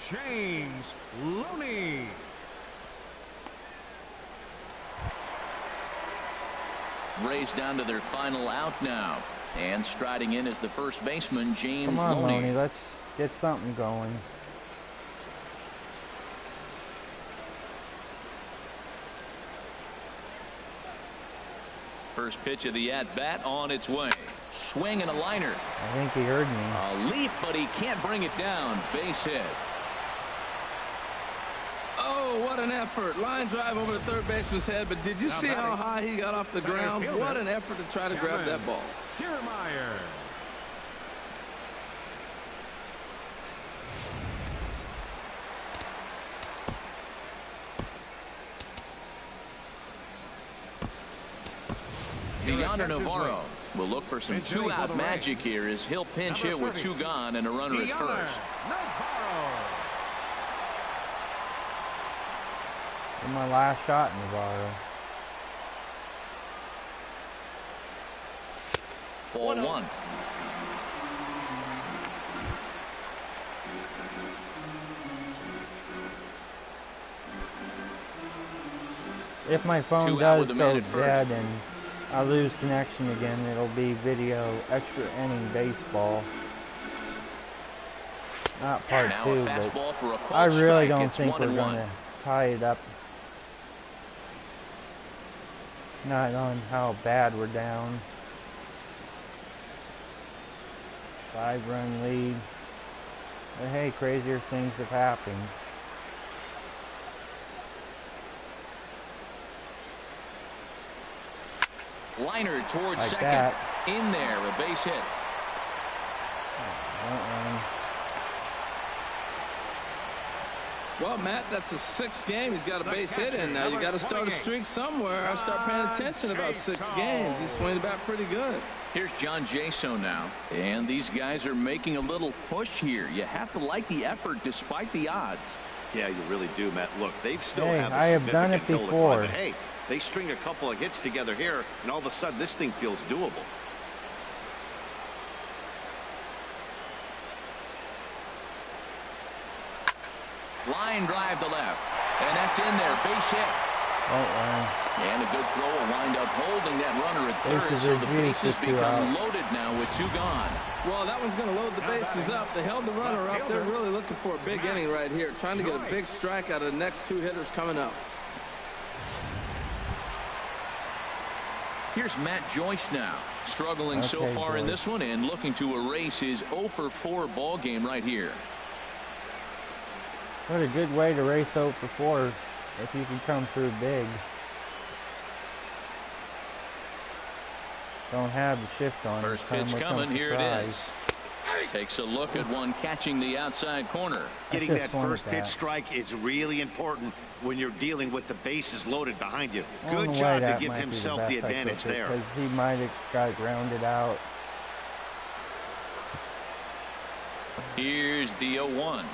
James Looney. Rays down to their final out now. And striding in is the first baseman, James Come on, Looney. Looney, let's get something going. First pitch of the at-bat on its way. Swing and a liner. I think he heard me. A leap, but he can't bring it down. Base hit. Oh, what an effort. Line drive over the third baseman's head, but did you see how high he got off the ground? What an effort to try to grab that ball. Kiermaier. Yonder Navarro will look for some two-out magic here as he'll pinch hit with 2 gone and a runner at first. In my last shot, Navarro. Ball 1. If my phone does go dead and I lose connection again, it'll be video extra inning baseball. Not part 2, but I really don't think we're going to tie it up. Not on how bad we're down. 5-run lead. But hey, crazier things have happened. Liner towards like second. That. In there, a base hit. Well, Matt, that's the 6th game. He's got a base hit in now. You got to start a streak somewhere. I start paying attention about 6 games. He's swinging the bat pretty good. Here's John Jaso now. And these guys are making a little push here. You have to like the effort despite the odds. Yeah, you really do, Matt. Look, they've still have a I have done it significant hill to before. climb, but hey, they string a couple of hits together here, and all of a sudden this thing feels doable. Line drive to left. And that's in there. Base hit. And a good throw will wind up holding that runner at third. So the bases become loaded now with 2 gone. Well, that one's going to load the bases up. They held the runner up. They're really looking for a big inning right here, trying to get a big strike out of the next 2 hitters coming up. Here's Matt Joyce now, struggling so far in this one and looking to erase his 0-for-4 ball game right here. What a good way to race 0-for-4 if you can come through big. Don't have the shift on. First pitch coming. Here it is. Takes a look at one catching the outside corner. Getting that first pitch strike is really important when you're dealing with the bases loaded behind you. Good job to give himself the advantage there. Because he might have got grounded out. Here's the 0-1.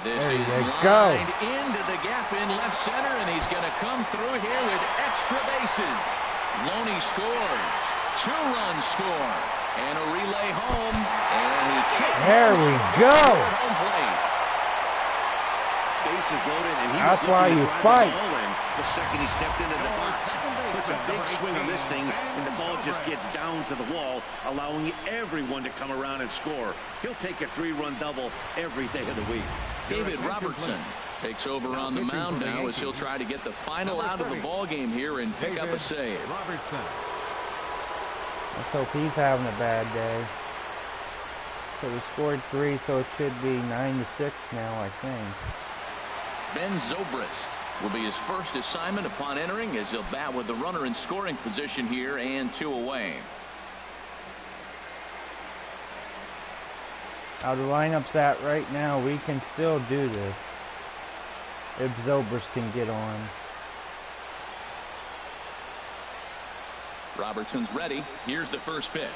This there is you go. Lined into the gap in left center, and he's going to come through here with extra bases. Loney scores. 2-run score. And a relay home. And he kicked. There we go. Base bases loaded, and he That's was why looking you to drive fight. the ball in the second he stepped into the box. Puts a big swing on this thing, and the ball just gets down to the wall, allowing everyone to come around and score. He'll take a 3-run double every day of the week. David Robertson takes over on the mound now as he'll try to get the final out of the ball game here and pick up a save. Robertson. Let's hope he's having a bad day. So we scored 3, so it should be 9-6 now, I think. Ben Zobrist will be his first assignment upon entering as he'll bat with the runner in scoring position here and 2 away. How the lineup's at right now, we can still do this. If Zobrist can get on. Robertson's ready. Here's the first pitch.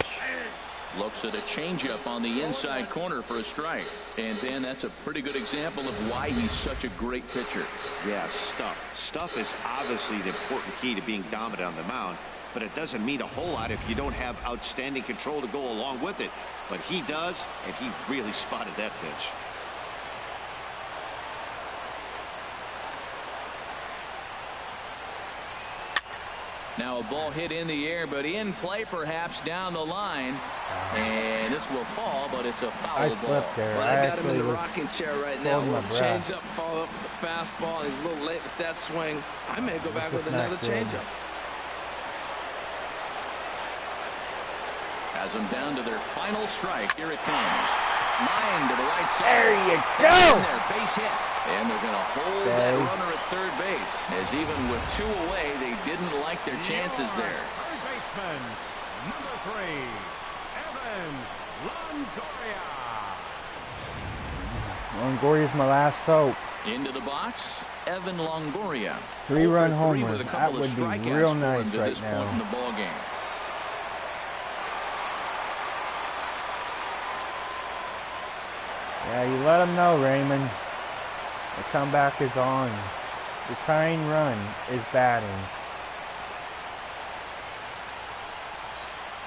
Looks at a changeup on the inside corner for a strike. And Ben, that's a pretty good example of why he's such a great pitcher. Yeah, stuff. Stuff is obviously the important key to being dominant on the mound, but it doesn't mean a whole lot if you don't have outstanding control to go along with it. But he does, and he really spotted that pitch. Now a ball hit in the air, but in play perhaps down the line. And this will fall, but it's a foul ball. Slipped there. Well, I I got him in the was rocking chair right now. holding my Little breath. change up, follow up with the fastball. He's a little late with that swing. I may go back with another changeup. Has them down to their final strike. Here it comes. Line to the right side. There you go. And there, base hit. And they're going to hold that Okay. runner at third base. As even with 2 away, they didn't like their chances there. Third baseman, number 3, Evan Longoria. Longoria's my last hope. Into the box, Evan Longoria. 3-run 0 for 3 homer. with a That couple of would be strikeouts real for nice him to right this point in now. the ball game. Yeah, you let him know, Raymond. The comeback is on. The tying run is batting.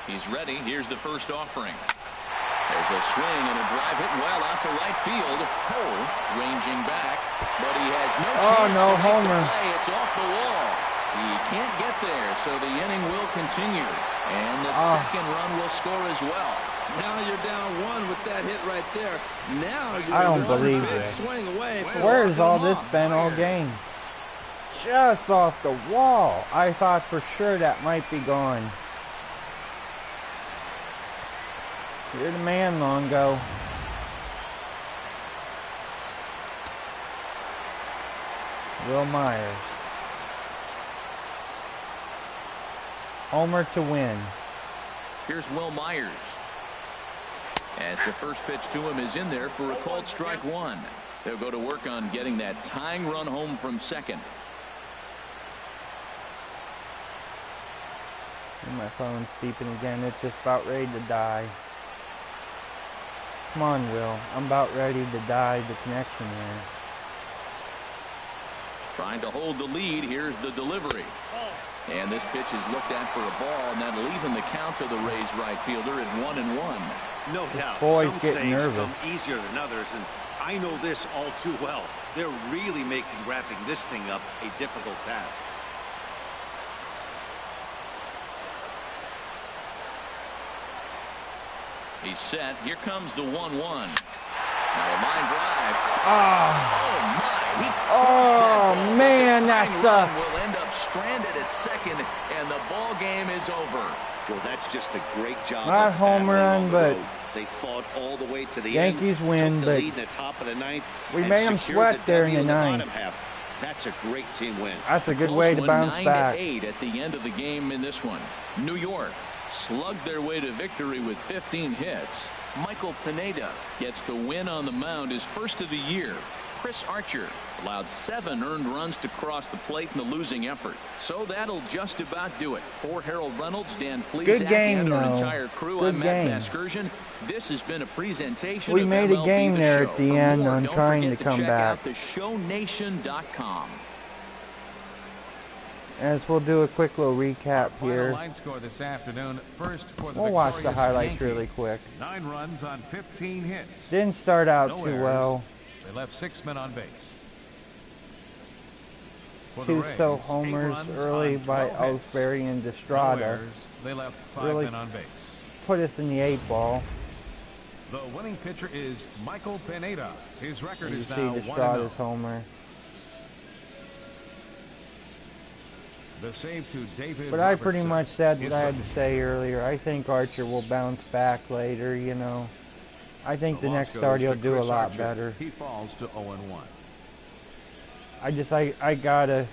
He's ready. Here's the first offering. There's a swing and a drive hit well out to right field. Cole ranging back, but he has no chance no to make homer. the play. It's off the wall. He can't get there, so the inning will continue. And the second run will score as well. Now you're down 1 with that hit right there. Now you're I don't one believe big it. swing away. from Where's walking all him this off. been all game? Just off the wall. I thought for sure that might be gone. You're the man, Longo. Will Myers. Homer to win. Here's Will Myers. As the first pitch to him is in there for a called strike 1. They'll go to work on getting that tying run home from second. And my phone's beeping again. It's just about ready to die. Come on, Will. I'm about ready to die the connection there. Trying to hold the lead. Here's the delivery. And this pitch is looked at for a ball, and that'll even the count to the Rays right fielder at 1-1. No doubt. boy's Some getting saves nervous. come easier than others, and I know this all too well. They're really making wrapping this thing up a difficult task. He's set. Here comes the 1-1. Now a line drive. Oh, Oh my! He oh man, that that's run will end up stranded at second, and the ball game is over. Well, that's just a great job. Not of home battling run, on the but road. They fought all the way to the Yankees end. win, took the but lead in the top of the ninth. we and made 'em secured sweat the there in W the bottom ninth. half. That's a great team win. That's a good Close way to one, bounce 9-8 back. at the end of the game in this one. New York slugged their way to victory with 15 hits. Michael Pineda gets the win on the mound, his first of the year. Chris Archer allowed 7 earned runs to cross the plate in the losing effort. So that'll just about do it. For Harold Reynolds, Dan Plesac, game, and our though. entire crew, Good I'm Matt game. Vasgersian. This has been a presentation We of made a MLB game The there Show. at the For end more, on don't trying forget to come check back. out theshownation.com. As we'll do a quick little recap Final here. line score this afternoon. First for the We'll watch the victorious highlights Yankees. really quick. 9 runs on 15 hits. Didn't start out No too errors. well. They left 6 men on base. For the two Rays, so 8 homers runs early on by 12 hits. Ellsbury and No Estrada errors. They left 5 really men on base. put us in the 8-ball. The winning pitcher is Michael Pineda. His record You is see now Estrada's 1-0. homer. The save to David But I pretty Robertson much said is what I had to broken. say earlier. I think Archer will bounce back later, you know. I think the loss next goes start he'll to do a Chris lot Archer. better. He falls to 0-1. I gotta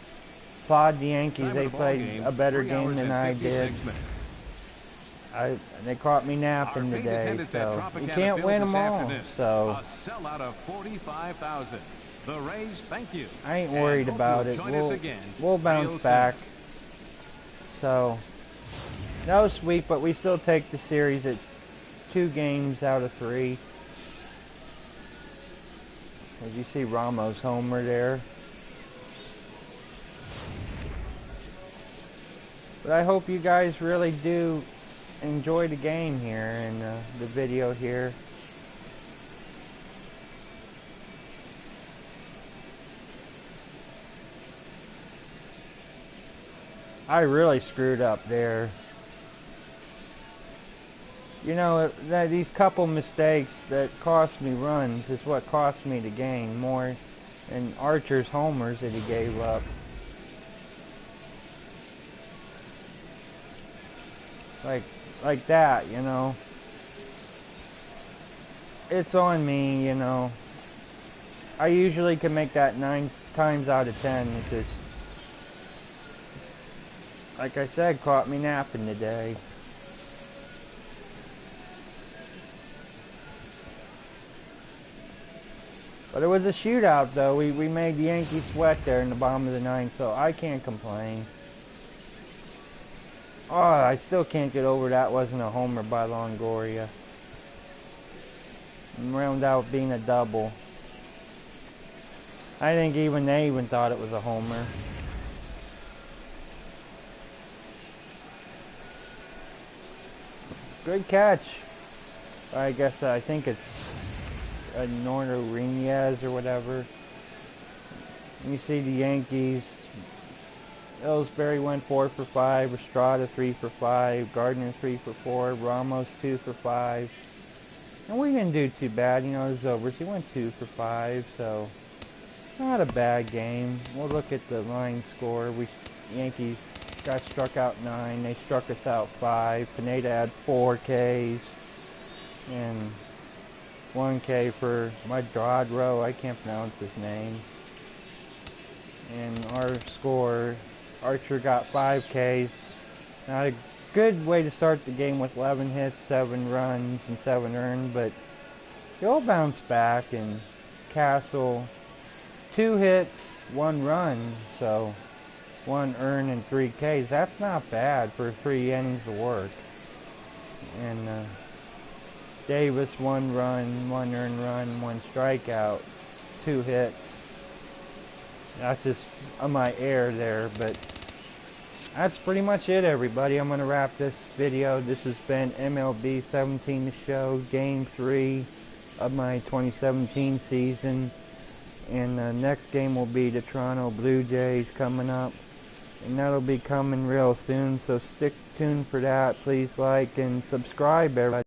applaud the Yankees. Time They of the ball played game, a better 3 game hours than and I 56 did. minutes. They caught me Our napping paid today, attendance at so you Tropicana can't Field win this them all. afternoon. So A sellout of 45,000. The Rays, thank you. I ain't And worried hope about you'll it. join us again We'll real bounce soon. back. So no sweep, but we still take the series at 2 games out of 3. As you see Ramos homer there. But I hope you guys really do enjoy the game here and the video here. I really screwed up there. You know, these couple mistakes that cost me runs is what cost me the game more than Archer's homers that he gave up. Like that, you know. It's on me, you know. I usually can make that 9 times out of 10. It's just, like I said, caught me napping today. But it was a shootout, though. We made the Yankees sweat there in the bottom of the 9th, so I can't complain. Oh, I still can't get over that wasn't a homer by Longoria. And round out being a double. I think even they even thought it was a homer. Good catch. I guess I think it's Nordo Rinez or whatever. You see the Yankees. Ellsbury went 4 for 5, Estrada 3 for 5, Gardner 3 for 4, Ramos 2 for 5. And we didn't do too bad, you know, Zobers, he went 2 for 5, so not a bad game. We'll look at the line score. Yankees got struck out 9, they struck us out 5. Pineda had 4 Ks and 1 K for Madradro, I can't pronounce his name. And our score, Archer got 5 Ks. Not a good way to start the game with 11 hits, 7 runs, and 7 earned, but he'll bounce back. And Castle, 2 hits, 1 run, so 1 earned and 3 Ks. That's not bad for 3 innings of work. And Davis, 1 run, 1 earned run, 1 strikeout, 2 hits. That's just on my air there, but that's pretty much it, everybody. I'm going to wrap this video. This has been MLB 17 The Show, Game 3 of my 2017 season. And the next game will be the Toronto Blue Jays coming up. And that'll be coming real soon, so stick tuned for that. Please like and subscribe, everybody.